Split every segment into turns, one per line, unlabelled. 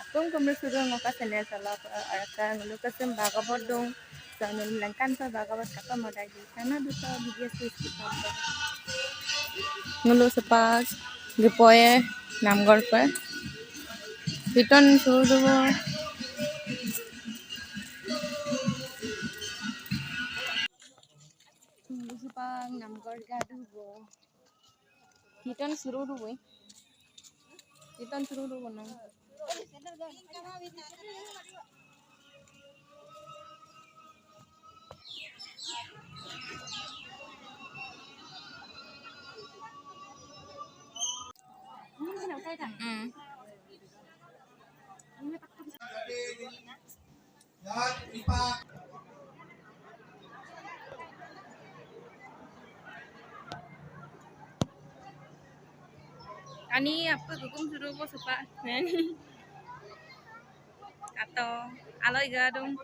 Kung kumusudo nga ka sa sala akan lukasen Bhagavad dong sanun langkan sa Bhagavad kata modai di sana duta video sis kita ngulu sepas gipoye namgor pa piton sudo ngulu sepas namgor gadu bo piton suruh duwe piton suruh duwe nang Ani apa hukum suruh bo sepa nani atau aloy gadung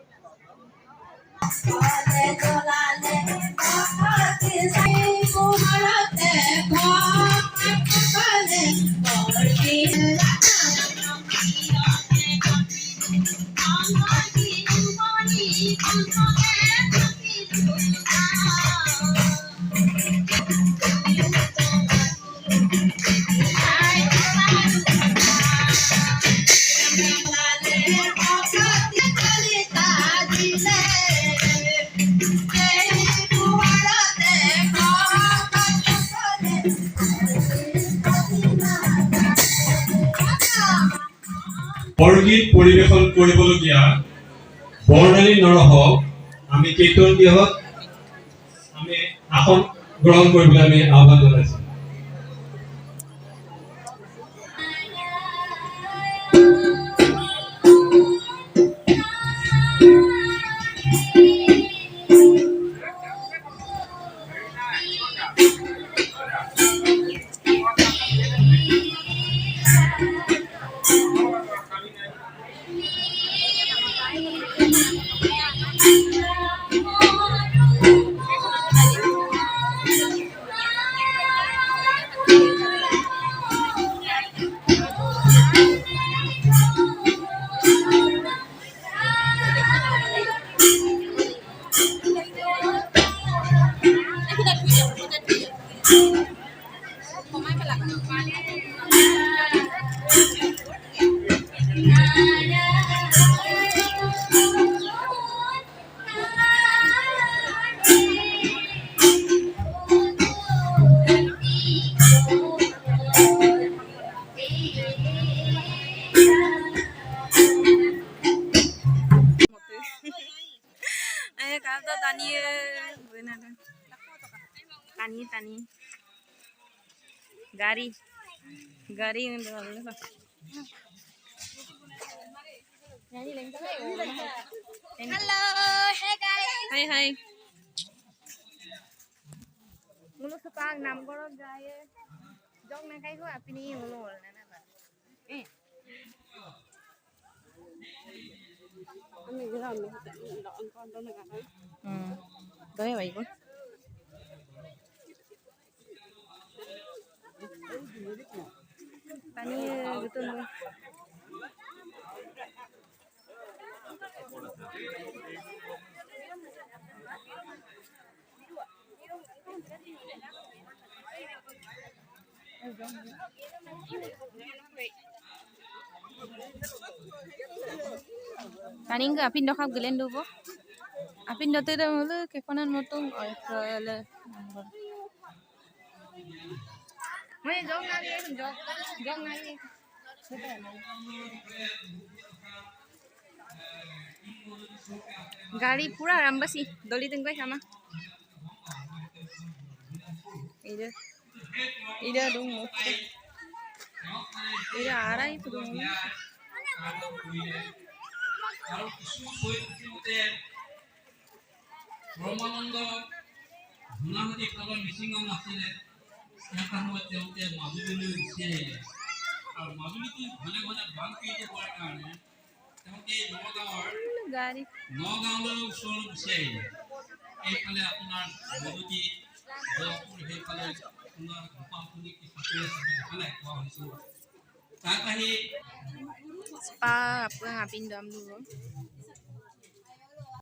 Borgeet পৰিৱেশন কৰিবলগীয়া বৰ্ণালী নৰহক আমি কীৰ্তন দিয়ক আমি আসন গ্ৰহণ কৰিবলৈ আমি আহ্বান জনাইছোঁ। kata tani benar tani gari yang dulu halo hey guys hai mulu sepang nam korok gaya jong na kai ko api ni mulu na na ba Ami gila mi on kon don na ka Đấy vậy quá. Tani gitu nih. Tani enggak pindah kau gelen dulu. Apin dote dulu kekonan motong oleh Mai jong lagi jong lagi. Gari pura ramba sih, doli tengok sama. Ida dong. Ida arah itu dong.
ব্রহ্মানন্দ ধুনাহতি কালৰ মিচিঙৰ নাছিলে এটা সময়ত তেওঁলোকে মাজুলীলৈ Gucci আহিলে আৰু মাজুলীটো ঘনে ঘনে বানপীড়িত হোৱাৰ কাৰণে তেওঁলোকে নগাঁৱলৈ ওচৰলৈ গুচি আহিলে এইফালে আপোনাৰ বগতী জয়পুৰ সেইফালে আপোনাৰ গোপালপুৰি কি চাকৰি আছে দেখা নাই কোৱা হৈছোঁ তাত আহি
apa yang ngapin dalam dulu